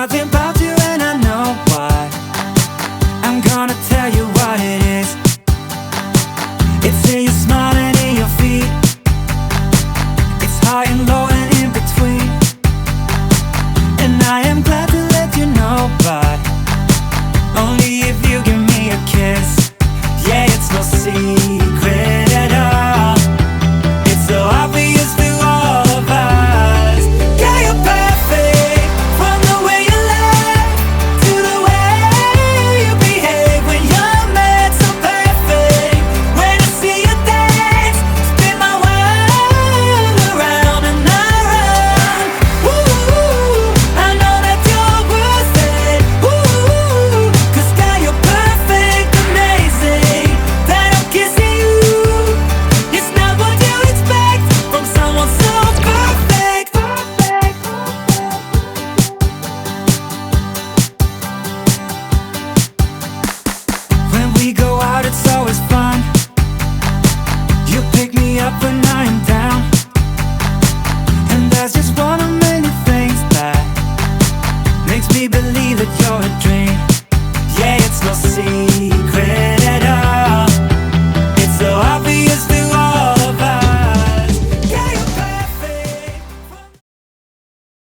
talking about you and I know why. I'm gonna tell you what it is. It's in your smile and in your feet. It's high and low and in between. And I am glad to let you know, but only if you give me a kiss. Yeah, it's no secret at all. It's so obvious to all of us. Yeah, you're perfect, from the way you laugh to the way you behave when you're mad. So perfect, when I see you dance, spin my world around and around. Ooh, I know that you're worth it. Ooh, 'cause girl, you're perfect, amazing. That I'm kissing you, it's not what you expect from someone so perfect. When we go out, it's always fun. You pick me up when